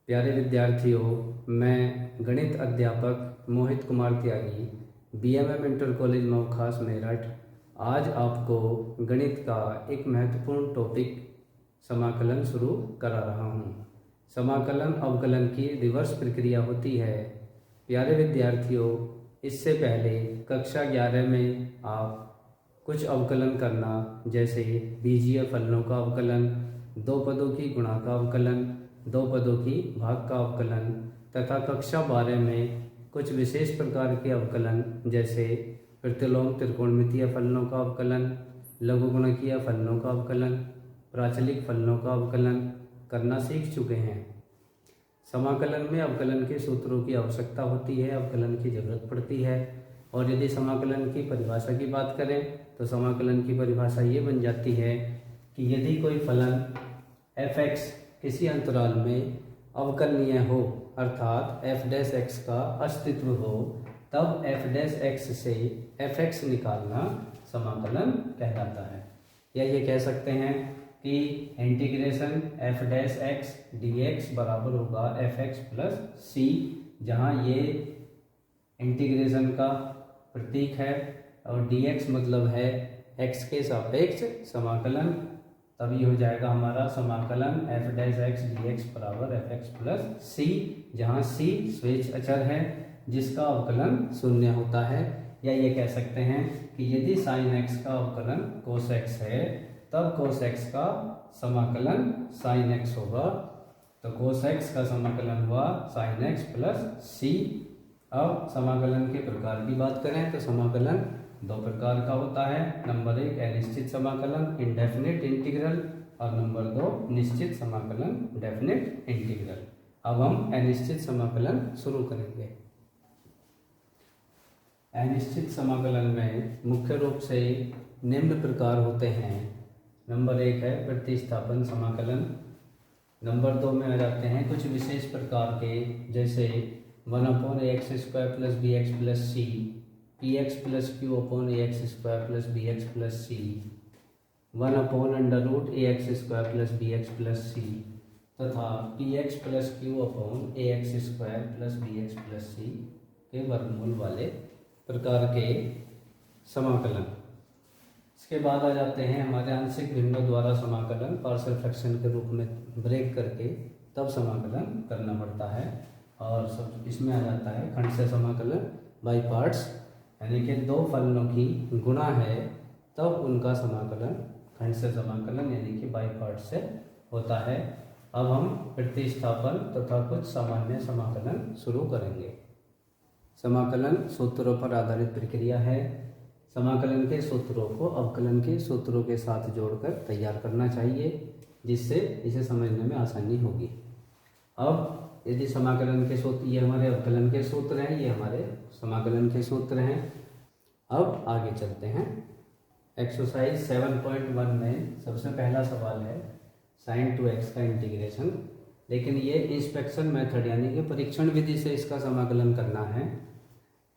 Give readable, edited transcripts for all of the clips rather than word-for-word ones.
प्यारे विद्यार्थियों, मैं गणित अध्यापक मोहित कुमार त्यागी, बीएमएम इंटर कॉलेज नौखास मेरठ आज आपको गणित का एक महत्वपूर्ण टॉपिक समाकलन शुरू करा रहा हूँ। समाकलन अवकलन की रिवर्स प्रक्रिया होती है। प्यारे विद्यार्थियों, इससे पहले कक्षा 11 में आप कुछ अवकलन करना, जैसे बीजीय फलनों का अवकलन, दो पदों की गुणा का अवकलन, दो पदों की भाग का अवकलन तथा कक्षा 12 में कुछ विशेष प्रकार के अवकलन, जैसे प्रतिलोम त्रिकोणमितीय फलनों का अवकलन, लघुगुणकीय फलनों का अवकलन, प्राचलिक फलनों का अवकलन करना सीख चुके हैं। समाकलन में अवकलन के सूत्रों की आवश्यकता होती है, अवकलन की जरूरत पड़ती है। और यदि समाकलन की परिभाषा की बात करें तो समाकलन की परिभाषा ये बन जाती है कि यदि कोई फलन f(x) किसी अंतराल में अवकलनीय हो, अर्थात f' का अस्तित्व हो, तब f' से f(x) निकालना समाकलन कहलाता है। या ये कह सकते हैं कि इंटीग्रेशन f' dx बराबर होगा f(x) प्लस c, जहाँ ये इंटीग्रेशन का प्रतीक है और dx मतलब है x के सापेक्ष समाकलन। तभी हो जाएगा हमारा समाकलन f' dx बराबर f(x) प्लस c, जहाँ c स्वेच्छ अचर है जिसका अवकलन शून्य होता है। या ये कह सकते हैं कि यदि sin x का अवकलन cos x है, तब cos x का समाकलन sin x होगा। तो cos x का समाकलन हुआ sin x प्लस c। अब समाकलन के प्रकार की बात करें तो समाकलन दो प्रकार का होता है। नंबर 1 अनिश्चित समाकलन इंडेफिनिट इंटीग्रल, और नंबर 2 निश्चित समाकलन डेफिनिट इंटीग्रल। अब हम अनिश्चित समाकलन शुरू करेंगे। अनिश्चित समाकलन में मुख्य रूप से निम्न प्रकार होते हैं। नंबर 1 है प्रतिस्थापन समाकलन। नंबर 2 में आ जाते हैं कुछ विशेष प्रकार के, जैसे 1/ax² plus bx plus c, px plus q/ax² plus bx plus c, 1/√ax² plus bx plus c तथा px plus q/ax² plus bx plus c के वर्गमूल वाले प्रकार के समाकलन। इसके बाद आ जाते हैं हमारे आंशिक भिन्नों द्वारा समाकलन, पार्शियल फ्रैक्शन के रूप में ब्रेक करके तब समाकलन करना पड़ता है। और सब इसमें आ जाता है खंड समाकलन बाई पार्ट्स, यानी कि दो फलनों की गुणा है तब उनका समाकलन खंड समाकलन यानी कि बाई पार्ट से होता है। अब हम प्रतिस्थापन तथा कुछ सामान्य समाकलन शुरू करेंगे। समाकलन सूत्रों पर आधारित प्रक्रिया है। समाकलन के सूत्रों को अवकलन के सूत्रों के साथ जोड़कर तैयार करना चाहिए, जिससे इसे समझने में आसानी होगी। अब यदि समाकलन के सूत्र, ये हमारे अवकलन के सूत्र हैं, ये हमारे समाकलन के सूत्र हैं। अब आगे चलते हैं। एक्सरसाइज 7.1 में सबसे पहला सवाल है sin 2x का इंटीग्रेशन, लेकिन ये इंस्पेक्शन मेथड यानी कि परीक्षण विधि से इसका समाकलन करना है।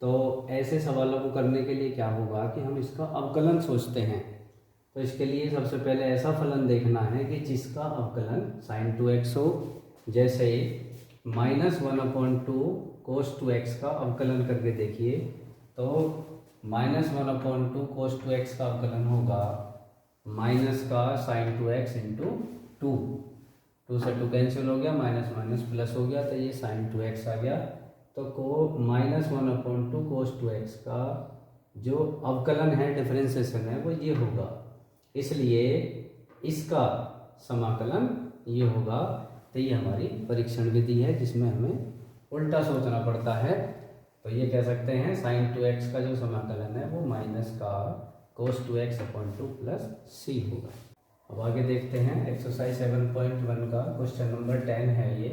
तो ऐसे सवालों को करने के लिए क्या होगा कि हम इसका अवकलन सोचते हैं। तो इसके लिए सबसे पहले ऐसा फलन देखना है कि जिसका अवकलन sin 2x हो, जैसे -1/2 cos 2x का अवकलन करके देखिए। तो -1/2 cos 2x का अवकलन होगा माइनस का sin 2x इंटू 2 से 2 कैंसिल हो गया, माइनस माइनस प्लस हो गया, तो ये sin 2x आ गया। तो -1/2 cos 2x का जो अवकलन है, डिफरेंशिएशन है, वो ये होगा। इसलिए इसका समाकलन ये होगा। तो ये हमारी परीक्षण विधि है जिसमें हमें उल्टा सोचना पड़ता है। तो ये कह सकते हैं sin 2x का जो समाकलन है वो माइनस का cos 2x/2 प्लस c होगा। अब आगे देखते हैं एक्सरसाइज 7.1 का क्वेश्चन नंबर 10 है ये।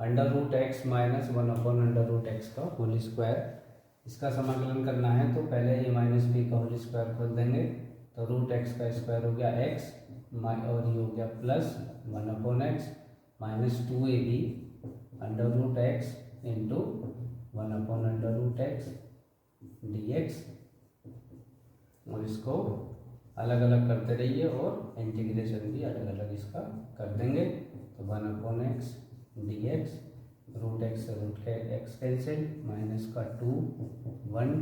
√x माइनस 1/√x का होल स्क्वायर, इसका समाकलन करना है। तो पहले a माइनस बी का होल स्क्वायर खोल देंगे, तो √x का स्क्वायर हो गया x और ये हो गया plus 1/x minus 2ab √x into 1/√x dx। और इसको अलग अलग करते रहिए और इंटीग्रेशन भी अलग अलग इसका कर देंगे। तो 1/x d x, root x से रूट के एक्स कैंसिल, माइनस का 2 1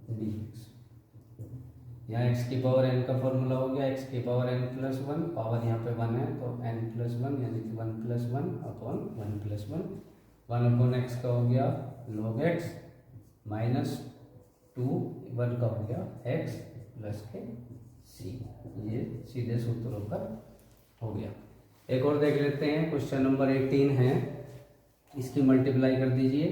डी एक्स। यहाँ एक्स की पावर एन का फॉर्मूला हो गया एक्स की पावर एन प्लस 1, पावर यहाँ पे 1 है तो एन प्लस 1 यानी कि 1 plus 1 upon 1 plus 1, 1 upon x का हो गया लॉग एक्स माइनस 2 1 का हो गया एक्स प्लस के सी। ये सीधे सूत्रों पर हो गया। एक और देख लेते हैं, क्वेश्चन नंबर 18 है, इसकी मल्टीप्लाई कर दीजिए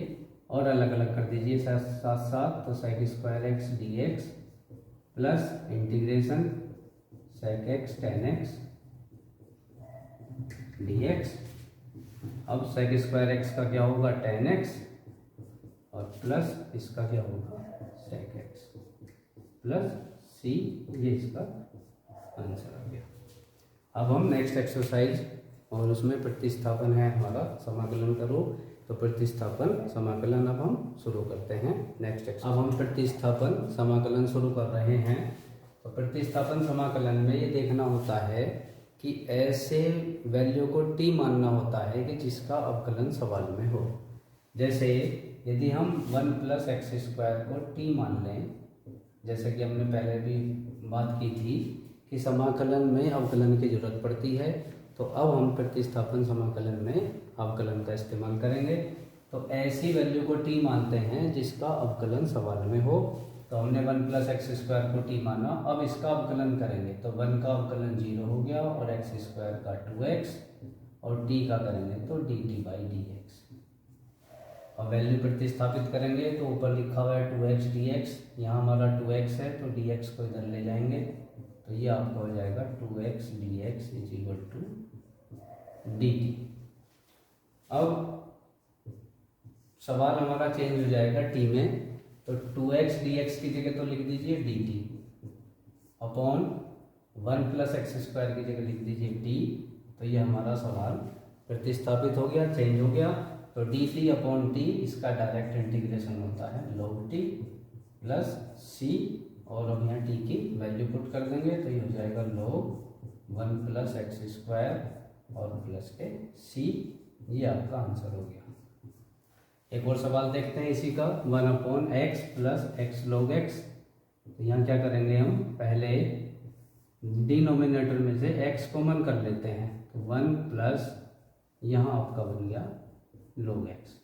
और अलग अलग कर दीजिए साथ साथ। तो sec square x d x plus integration sec x tan x d x. अब सेक स्क्वायर एक्स का क्या होगा टेन एक्स और प्लस इसका क्या होगा सेक एक्स प्लस सी। ये इसका आंसर आ गया। अब हम नेक्स्ट एक्सरसाइज और उसमें प्रतिस्थापन है हमारा, समाकलन करो। तो प्रतिस्थापन समाकलन अब हम शुरू करते हैं नेक्स्ट एक्सरसाइज। अब हम प्रतिस्थापन समाकलन शुरू कर रहे हैं। तो प्रतिस्थापन समाकलन में ये देखना होता है कि ऐसे वैल्यू को टी मानना होता है कि जिसका अवकलन सवाल में हो। जैसे यदि हम 1 प्लस एक्स स्क्वायर को टी मान लें, जैसे कि हमने पहले भी बात की थी कि समाकलन में अवकलन की जरूरत पड़ती है, तो अब हम प्रतिस्थापन समाकलन में अवकलन का इस्तेमाल करेंगे। तो ऐसी वैल्यू को टी मानते हैं जिसका अवकलन सवाल में हो। तो हमने 1 प्लस एक्स स्क्वायर को टी माना, अब इसका अवकलन करेंगे तो 1 का अवकलन 0 हो गया और एक्स स्क्वायर का 2x और टी का करेंगे तो D t by d x. और वैल्यू प्रतिस्थापित करेंगे तो ऊपर लिखा हुआ है 2x dx, यहाँ हमारा 2x है तो dx को इधर ले जाएंगे तो ये आपका हो जाएगा 2x dx is equal to dt। अब सवाल हमारा चेंज हो जाएगा t में, तो 2x dx की जगह तो लिख दीजिए dt upon 1 plus x square की जगह लिख दीजिए t। तो ये हमारा सवाल प्रतिस्थापित हो गया, चेंज हो गया। तो डी टी अपॉन टी इसका डायरेक्ट इंटीग्रेशन होता है log टी प्लस सी, और अब यहाँ टी की वैल्यू पुट कर देंगे तो ये हो जाएगा log 1 प्लस एक्स स्क्वायर और प्लस के सी। ये आपका आंसर हो गया। एक और सवाल देखते हैं इसी का, 1 upon x plus x log x. तो यहाँ क्या करेंगे हम, पहले डिनोमिनेटर में से x कॉमन कर लेते हैं तो 1 प्लस यहाँ आपका बन गया log x।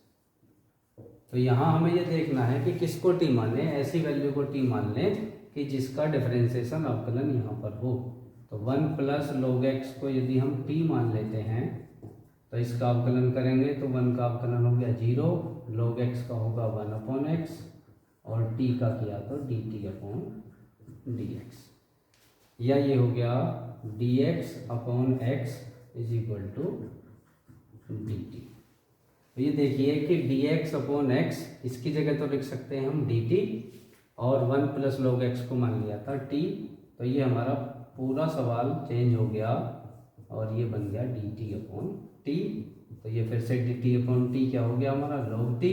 तो यहाँ हमें ये देखना है कि किसको टी माने, ऐसी वैल्यू को टी मान लें कि जिसका डिफरेंशिएशन अवकलन यहाँ पर हो। तो 1 प्लस log x को यदि हम टी मान लेते हैं तो इसका अवकलन करेंगे तो 1 का अवकलन हो गया 0, log x का होगा 1 अपॉन एक्स और t का किया तो dt अपॉन dx, या ये हो गया dx upon x is equal to dt। तो ये देखिए कि dx अपॉन एक्स इसकी जगह तो लिख सकते हैं हम dt, और 1 प्लस log x को मान लिया था t। तो ये हमारा पूरा सवाल चेंज हो गया और ये बन गया dt अपॉन t। तो ये फिर से dt अपॉन t क्या हो गया हमारा log t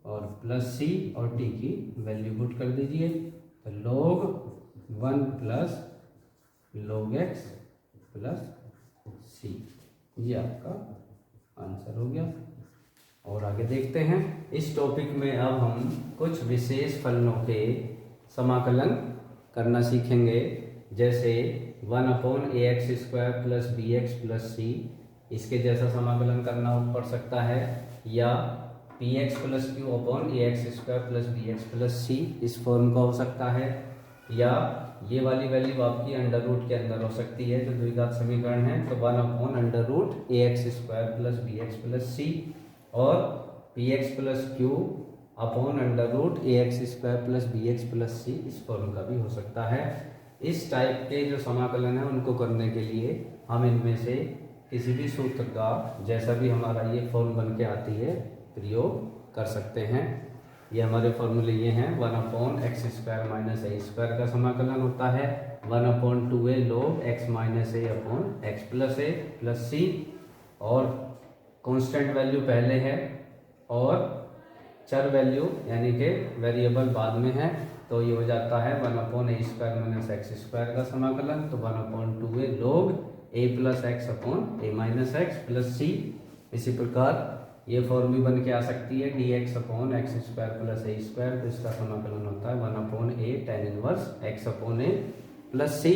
और प्लस c, और t की वैल्यू पुट कर दीजिए तो log 1 plus log x plus c। ये आपका आंसर हो गया। और आगे देखते हैं, इस टॉपिक में अब हम कुछ विशेष फलनों के समाकलन करना सीखेंगे। जैसे 1 upon a x square plus b x plus c, इसके जैसा समाकलन करना पड़ सकता है, या p x plus q upon a x square plus b x plus c, इस फॉर्म का हो सकता है, या ये वाली वैल्यू आपकी अंडर रूट के अंदर हो सकती है जो द्विघात समीकरण है। तो 1 upon under root a x square plus b x plus c, और p x plus q upon under root a x square plus b x plus c, इस फॉर्म का भी हो सकता है। इस टाइप के जो समाकलन है उनको करने के लिए हम इनमें से किसी भी सूत्र का, जैसा भी हमारा ये फॉर्म बन के आती है, प्रयोग कर सकते हैं। ये हमारे फॉर्मूले ये हैं, 1 upon x square minus a square का समाकलन होता है 1 upon 2a log x minus a upon x plus a plus c, और कांस्टेंट वैल्यू पहले है और चर वैल्यू यानी कि वेरिएबल बाद में है, तो ये हो जाता है 1 अपॉन ए स्क्वायर माइनस एक्स स्क्वायर का समाकलन। तो 1 अपॉन 2a log ए प्लस एक्स अपॉन ए माइनस एक्स प्लस सी, इसी प्रकार ये फॉर्म भी बन के आ सकती है dx upon x square plus a square, तो इसका समाकलन होता है 1 upon a tan inverse x upon a plus c.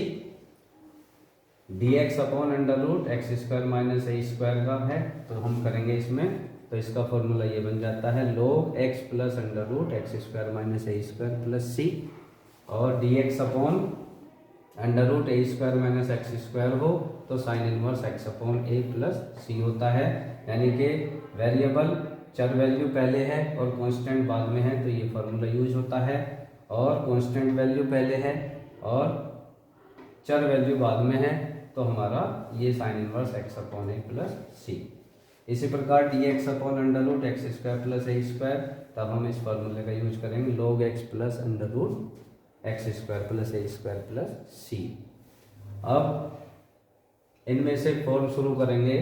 dx upon under root x square minus a square का है, तो हम करेंगे इसमें, तो इसका फॉर्मूला ये बन जाता है log x plus under root x square minus a square plus c. और dx upon under root a square minus x square हो तो sine inverse x upon a plus c होता है, यानी कि वेरिएबल चर वैल्यू पहले है और कांस्टेंट बाद में है, तो ये फार्मूला यूज होता है। और कांस्टेंट वैल्यू पहले है और चर वैल्यू बाद में है, तो हमारा ये sine inverse x upon a plus c. इसी प्रकार dx upon under root x square plus a square, तब हम इस फार्मूले का यूज करेंगे log x plus under root x square plus a square plus c. अब इनमें से फॉर्म शुरू करेंगे।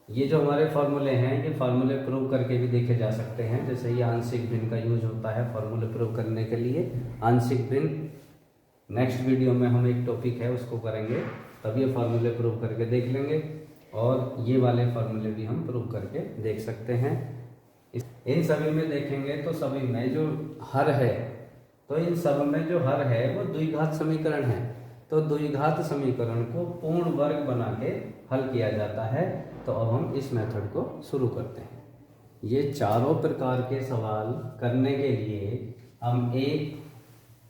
ये जो हमारे फार्मूले हैं, ये फार्मूले प्रूव करके भी देखे जा सकते हैं, जैसे ये आंशिक भिन्न का यूज होता है फार्मूले प्रूव करने के लिए। आंशिक भिन्न नेक्स्ट वीडियो में हम एक टॉपिक है उसको करेंगे, तब ये फार्मूले प्रूव करके देख लेंगे, और ये वाले फार्मूले भी हम प्रूव करके देख सकते हैं। इन सभी में देखेंगे तो सभी में जो हर है, तो इन सब में जो हर है वो द्विघात समीकरण है, तो द्विघात समीकरण को पूर्ण वर्ग बना के हल किया जाता है। तो अब हम इस मेथड को शुरू करते हैं। ये चारों प्रकार के सवाल करने के लिए हम एक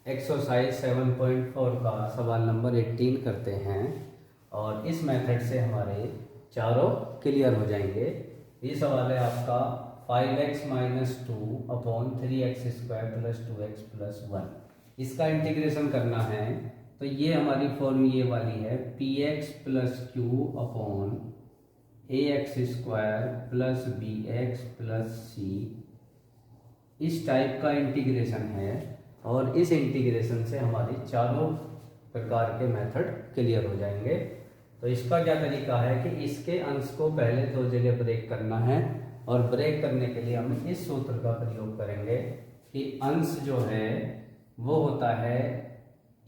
एक्सरसाइज 7.4 का सवाल नंबर 18 करते हैं, और इस मेथड से हमारे चारों क्लियर हो जाएंगे। ये सवाल है आपका 5x minus 2 upon 3x square plus 2x plus 1। इसका इंटीग्रेशन करना है, तो ये हमारी फॉर्म ये वाली है px plus q upon ax square plus bx plus c। इस टाइप का इंटीग्रेशन है, और इस इंटीग्रेशन से हमारी चारों प्रकार के मेथड क्लियर हो जाएंगे। तो इसका क्या तरीका है कि इसके अंश को पहले दो जगह ब्रेक करना है, और ब्रेक करने के लिए हम इस सूत्र का प्रयोग करेंगे कि अंश जो है वो होता है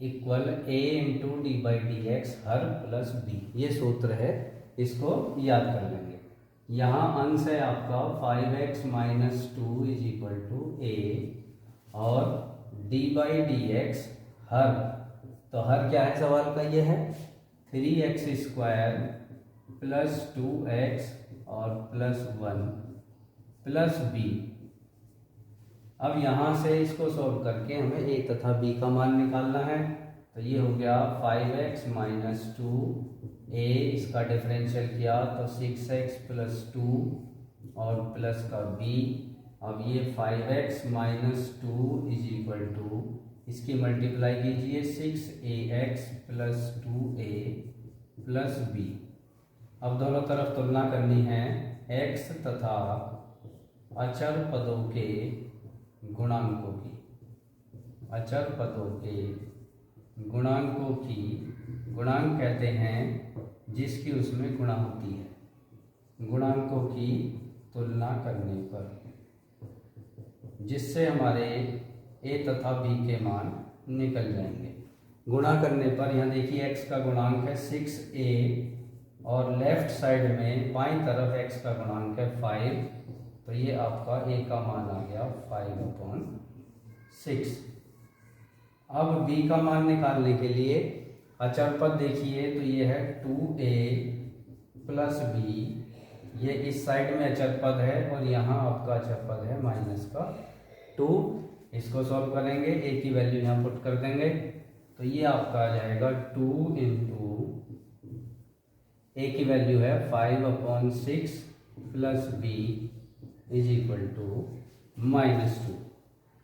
equal a into D by d x her plus b। ये सूत्र है, इसको याद कर लेंगे। यहाँ अंश है आपका 5x minus 2 is equal to a, और d बाई डी एक्स हर, तो हर क्या है सवाल का, ये है 3x स्क्वायर प्लस 2x और प्लस 1 प्लस b। अब यहाँ से इसको सॉल्व करके हमें a तथा b का मान निकालना है, तो ये हो गया 5x माइनस 2a, इसका डिफरेंशियल किया तो 6x प्लस 2 और प्लस का b। अब ये 5x minus 2 is equal to, इसकी मल्टीप्लाई कीजिए 6ax plus 2a plus b। अब दोनों तरफ तुलना करनी है x तथा अचर पदों के गुणांकों की, अचर पदों के गुणांकों की, गुणांक कहते हैं जिसकी उसमें गुणा होती है, गुणांकों की तुलना करने पर, जिससे हमारे a तथा b के मान निकल जाएंगे। गुणा करने पर यहाँ देखिए x का गुणांक है 6a, और लेफ्ट साइड में बाईं तरफ x का गुणांक है 5, तो ये आपका a का मान आ गया 5/6। अब b का मान निकालने के लिए अचर पद देखिए, तो ये है 2a प्लस b, ये इस साइड में अचर पद है, और यहाँ आपका अचर पद है माइनस का 2। इसको सॉल्व करेंगे, a की वैल्यू यहाँ पुट कर देंगे, तो ये आपका आ जाएगा 2 इंटू a की वैल्यू है 5/6 plus b is equal to -2।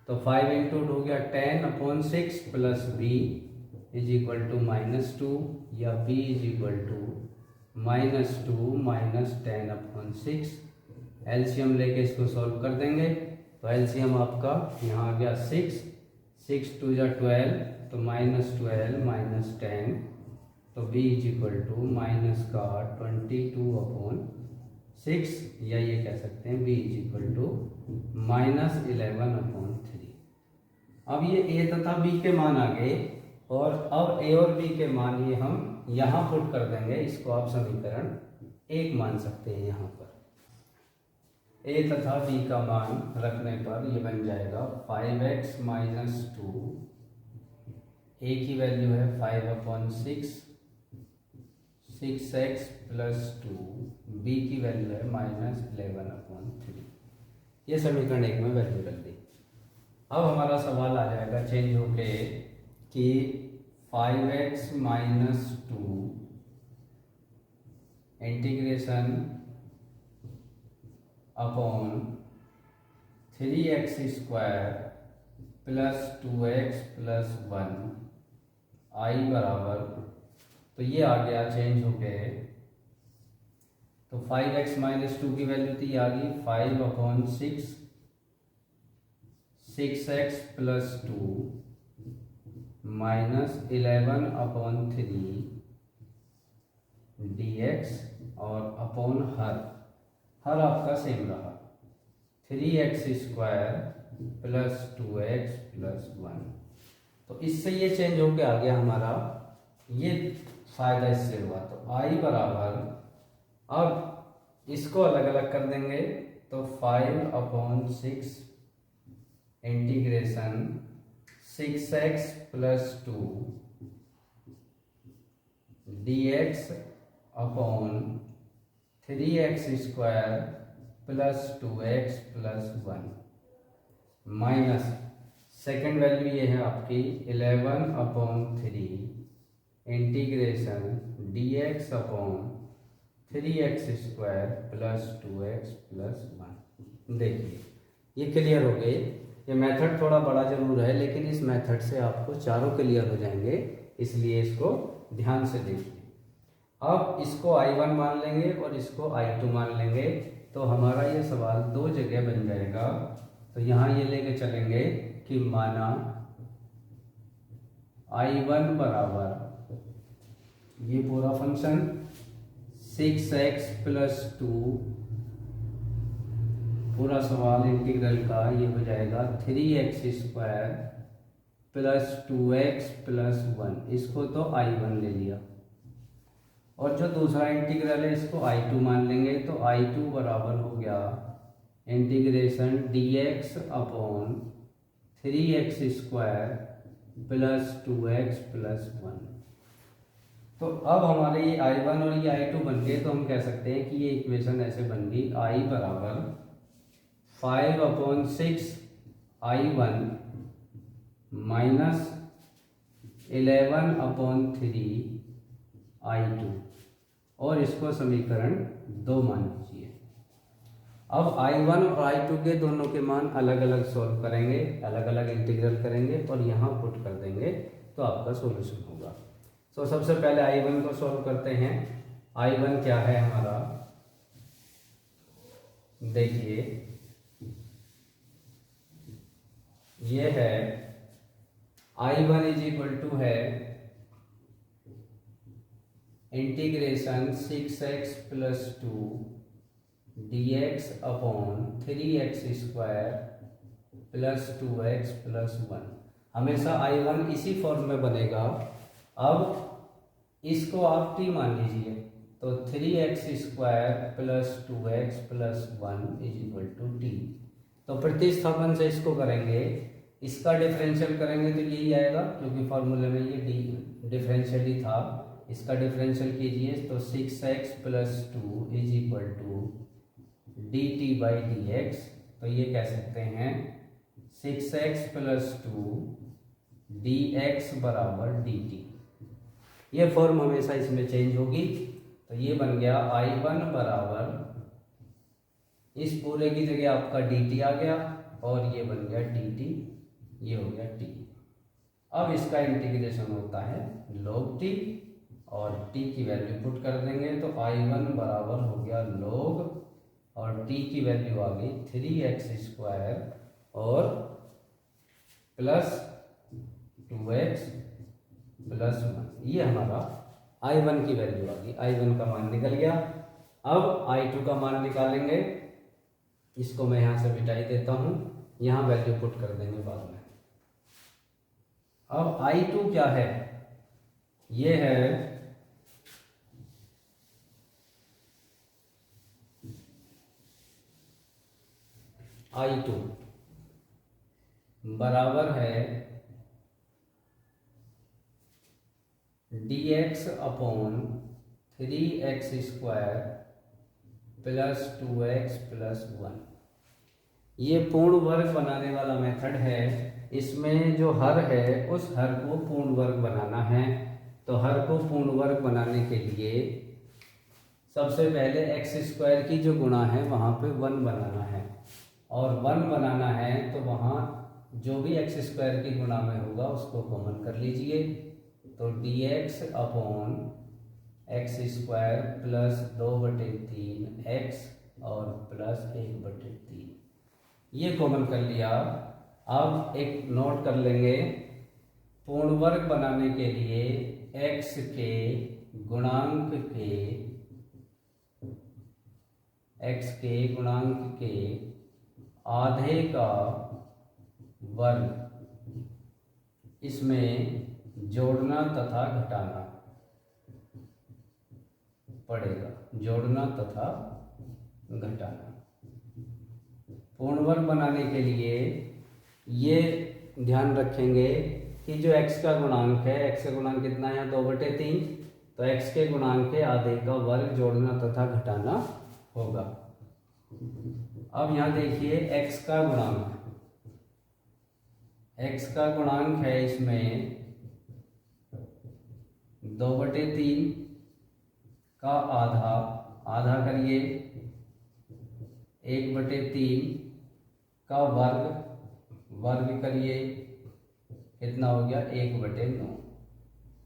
तो 5 इंटू हो गया 10/6 plus b is equal to -2, या b is equal to -2 minus 10/6। LCM लेके इसको सॉल्व कर देंगे, तो एलसीएम आपका यहाँ आ गया 6, 6 2 जा 12, तो -12 माइनस 10, तो b is equal to minus का 22/6, या ये कह सकते हैं b इज इक्वल टू -11/3। अब ये a तथा b के मान आ गए, और अब a और b के मान ये हम यहाँ पुट कर देंगे, इसको आप समीकरण 1 मान सकते हैं यहाँ पर। ए तथा बी का मान रखने पर ये बन जाएगा 5x माइनस 2, ए की वैल्यू है 5/6, 6x प्लस 2, बी की वैल्यू है -11/3। ये समीकरण 1 में वैल्यू रख दी। अब हमारा सवाल आ जाएगा चेंज होके कि 5x minus 2 integration upon 3x square plus 2x plus 1 आई बराबर, तो ये आ गया चेंज हो गए। तो 5x माइनस 2 की वैल्यू थी आ गई 5/6, 6x प्लस 2 माइनस 11/3 dx और अपॉन हर आपका सेम रहा 3x square plus 2x plus 1। तो इससे ये चेंज होके आ गया हमारा, ये फायदा इससे हुआ। तो i बराबर, अब इसको अलग अलग कर देंगे तो 5/6 integration 6x plus 2 dx upon 3x square plus 2x plus 1 minus second value ये है आपकी 11/3 integration dx upon 3x square plus 2x plus 1। देखिए ये क्लियर हो गए। ये मेथड थोड़ा बड़ा जरूर है, लेकिन इस मेथड से आपको चारों क्लियर हो जाएंगे, इसलिए इसको ध्यान से देखिए। अब इसको I1 मान लेंगे और इसको I2 मान लेंगे, तो हमारा ये सवाल दो जगह बन जाएगा। तो यहाँ ये लेके चलेंगे कि माना I1 बराबर ये पूरा फंक्शन 6x प्लस 2, पूरा सवाल इंटीग्रल का ये हो जाएगा 3x square plus 2x plus 1। इसको तो I1 ले लिया, और जो दूसरा इंटीग्रल है इसको I2 मान लेंगे। तो I2 बराबर हो गया integration dx upon 3x square plus 2x plus 1। तो अब हमारे ये I1 और ये I2 बन गए, तो हम कह सकते हैं कि ये इक्वेशन ऐसे बन गई I बराबर 5/6 I1 माइनस 11/3 I2, और इसको समीकरण 2 मान लीजिए। अब I1 और I2 के दोनों के मान अलग अलग सॉल्व करेंगे, अलग अलग इंटीग्रल करेंगे और यहाँ पुट कर देंगे, तो आपका सॉल्यूशन होगा। तो सबसे पहले I1 को सॉल्व करते हैं। I1 क्या है हमारा, देखिए ये है I1 इज इक्वल टू है integration 6x plus 2 dx upon 3x square plus 2x plus 1। हमेशा I1 इसी फॉर्म में बनेगा। अब इसको आप t मान लीजिए, तो 3x square plus 2x plus 1 is equal to t. तो प्रतिस्थापन से इसको करेंगे, इसका डिफरेंशियल करेंगे तो यही आएगा, क्योंकि फॉर्मूले में ये डिफरेंशियल ही था। इसका डिफरेंशियल कीजिए तो 6x plus 2 is equal to d t by d x. तो ये कह सकते हैं 6x प्लस 2 डी एक्स बराबर डी टी। ये फॉर्म हमेशा इसमें चेंज होगी। तो ये बन गया I1 बराबर, इस पूरे की जगह आपका dt आ गया और ये बन गया dt, ये हो गया t। अब इसका इंटीग्रेशन होता है log t और t की वैल्यू पुट कर देंगे, तो I1 बराबर हो गया log और t की वैल्यू आ गई 3x स्क्वायर और प्लस 2x प्लस 1। ये हमारा I1 की वैल्यू आ गई, I1 का मान निकल गया। अब I2 का मान निकालेंगे, इसको मैं यहाँ से मिटाई देता हूँ, यहाँ वैल्यू पुट कर देंगे बाद में। अब I2 क्या है, ये है I2 बराबर है dx upon 3x² plus 2x plus 1। ये पूर्ण वर्ग बनाने वाला मेथड है। इसमें जो हर है उस हर को पूर्ण वर्ग बनाना है। तो हर को पूर्ण वर्ग बनाने के लिए सबसे पहले x² की जो गुणा है वहाँ पे 1 बनाना है, और 1 बनाना है तो वहाँ जो भी x² की गुणा में होगा उसको कॉमन कर लीजिए। तो dx upon x² plus 2/3 x और प्लस 1/3 ये कॉमन कर लिया। अब एक नोट कर लेंगे, पूर्ण वर्ग बनाने के लिए x के गुणांक के आधे का वर्ग इसमें जोड़ना तथा घटाना पड़ेगा, जोड़ना तथा घटाना। पूर्ण वर्ग बनाने के लिए ये ध्यान रखेंगे कि जो x का गुणांक है, x का गुणांक कितना है 2/3, तो x के गुणांक के आधे का वर्ग जोड़ना तथा घटाना होगा। अब यहाँ देखिए x का गुणांक है इसमें 2/3 का आधा करिए 1/3 का वर्ग करिए, कितना हो गया 1/9।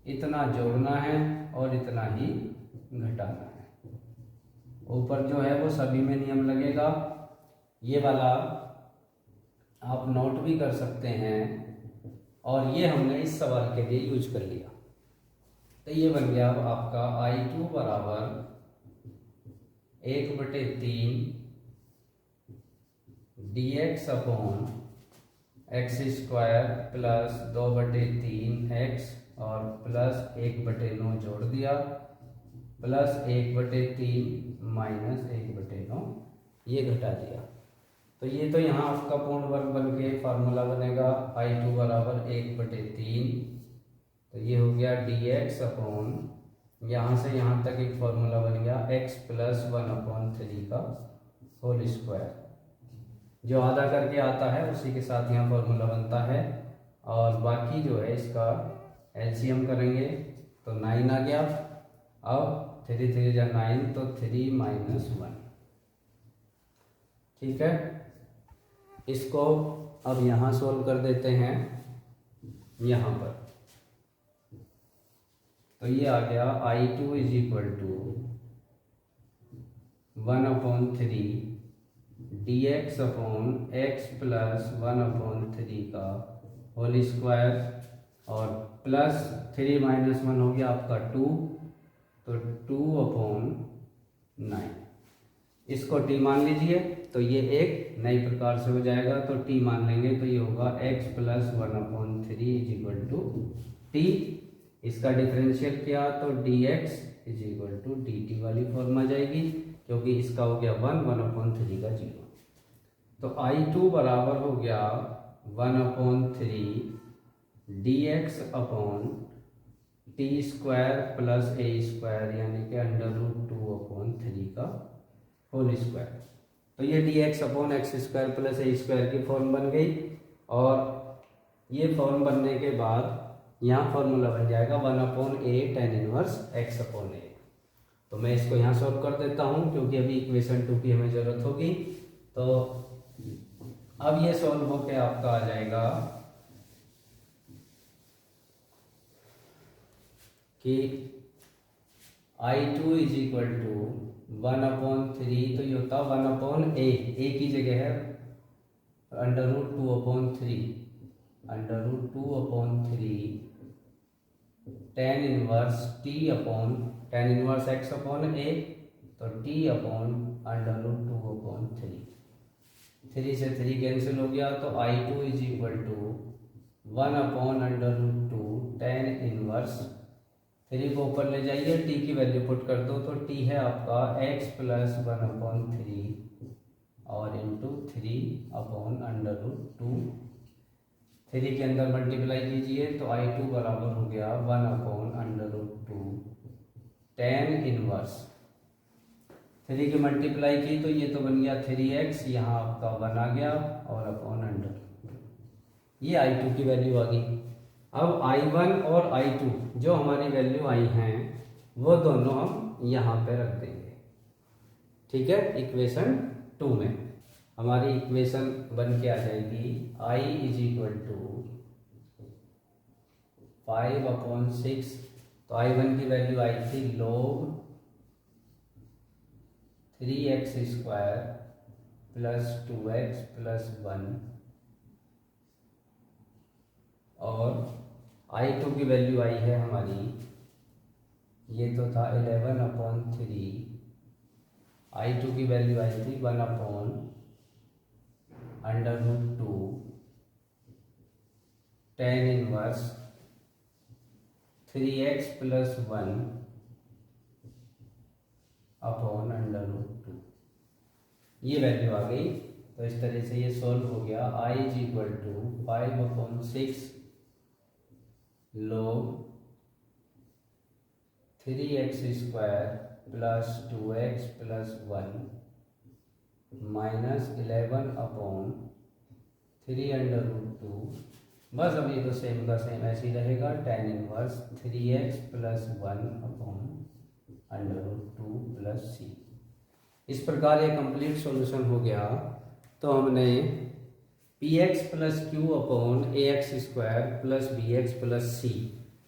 इतना जोड़ना है और इतना ही घटाना है। ऊपर जो है वो सभी में नियम लगेगा। ये वाला आप नोट भी कर सकते हैं, और ये हमने इस सवाल के लिए यूज कर लिया। तो ये बन गया आपका I2 बराबर 1/3 dx upon x² plus 2/3 x और प्लस 1/9 जोड़ दिया, प्लस 1/3 माइनस 1/9 ये घटा दिया। तो ये तो यहाँ आपका पूर्ण वर्ग बन के फार्मूला बनेगा I2 बराबर 1/3। तो ये हो गया dx अपॉन यहाँ से यहाँ तक एक फार्मूला बन गया x प्लस 1/3 का होल स्क्वायर। जो आधा करके आता है उसी के साथ यहाँ फार्मूला बनता है, और बाकी जो है इसका एलसीएम करेंगे तो 9 आ गया। अब 3 3 जा 9 तो 3 माइनस 1। ठीक है, इसको अब यहाँ सोल्व कर देते हैं यहाँ पर। तो ये आ गया I2 is equal to 1/3 dx upon x plus 1/3 का होल स्क्वायर, और प्लस 3 माइनस 1 हो गया आपका 2, तो 2/9। इसको t मान लीजिए तो ये एक नई प्रकार से हो जाएगा। तो t मान लेंगे तो ये होगा x plus 1/3 is equal to t। इसका डिफरेंशियल किया तो dx is equal to dt वाली फॉर्म आ जाएगी, क्योंकि इसका हो गया 1/3 का 0। तो I2 बराबर हो गया 1/3 dx upon t² plus a² यानी कि √2/3 का होल स्क्वायर। तो ये dx upon x² plus a² की फॉर्म बन गई, और ये फॉर्म बनने के बाद यहाँ फॉर्मूला बन जाएगा 1/a tan इनवर्स x/a। तो मैं इसको यहाँ सॉल्व कर देता हूँ, क्योंकि अभी इक्वेशन 2 की हमें ज़रूरत होगी। तो अब ये सॉल्व होके आपका आ जाएगा कि I2 इज इक्वल टू 1/3, तो ये होता 1/a, a की जगह है √2/3 tan inverse t upon tan inverse x/a, तो t अपॉन √2/3। 3 से 3 कैंसिल हो गया, तो I2 is equal to 1/√2 tan inverse 3 को ऊपर ले जाइए, t की वैल्यू पुट कर दो, तो t है आपका x प्लस 1/3 और इंटू 3/√2। 3 के अंदर मल्टीप्लाई कीजिए तो I2 बराबर हो गया 1/√2 tan इनवर्स। 3 की मल्टीप्लाई की तो ये तो बन गया 3x, यहाँ आपका 1 आ गया और /√2। ये I2 की वैल्यू आ गई। अब I1 और I2 जो हमारी वैल्यू आई हैं वो दोनों हम यहाँ पे रख देंगे। ठीक है, इक्वेशन 2 में हमारी इक्वेशन बन के आ जाएगी I = 5/6। तो I1 की वैल्यू आई थी log 3x² + 2x + 1 और I2 की वैल्यू आई है हमारी, ये तो था 11/3। I2 की वैल्यू आई थी 1/√2 tan इनवर्स 3x + 1/√2। ये वैल्यू आ गई। तो इस तरह से ये सॉल्व हो गया। I = 5/6 log 3x² + 2x + 1 - 11/3√2। बस अब ये तो सेम का सेम ऐसे ही रहेगा। tan inverse 3x + 1/√2 + c। इस प्रकार ये कंप्लीट सॉल्यूशन हो गया। तो हमने px + q/ax² + bx + c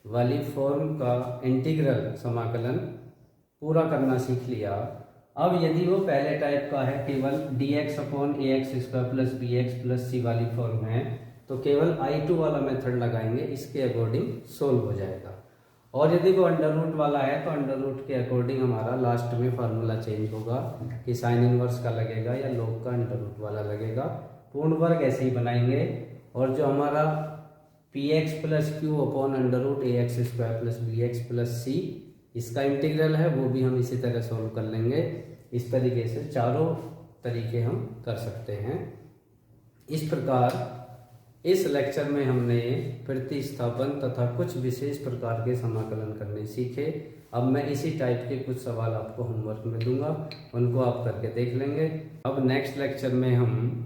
वाली फॉर्म का इंटीग्रल समाकलन पूरा करना सीख लिया। अब यदि वो पहले टाइप का है, केवल dx/ax² + bx + c वाली फॉर्म है, तो केवल I2 वाला मेथड लगाएंगे, इसके अकॉर्डिंग सोल्व हो जाएगा। और यदि वो अंडर रूट वाला है तो अंडर रूट के अकॉर्डिंग हमारा लास्ट में फार्मूला चेंज होगा कि साइन इनवर्स का लगेगा या log का अंडर रूट वाला लगेगा। पूर्ण वर्ग ऐसे ही बनाएंगे। और जो हमारा px + q/√ax² + bx + c इसका इंटीग्रल है वो भी हम इसी तरह सॉल्व कर लेंगे। इस तरीके से चारों तरीके हम कर सकते हैं। इस प्रकार इस लेक्चर में हमने प्रतिस्थापन तथा कुछ विशेष प्रकार के समाकलन करने सीखे। अब मैं इसी टाइप के कुछ सवाल आपको होमवर्क में दूंगा, उनको आप करके देख लेंगे। अब नेक्स्ट लेक्चर में हम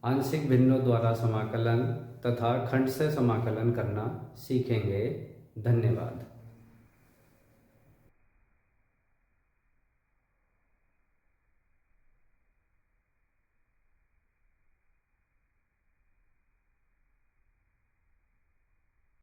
आंशिक भिन्नों द्वारा समाकलन तथा खंड से समाकलन करना सीखेंगे। धन्यवाद।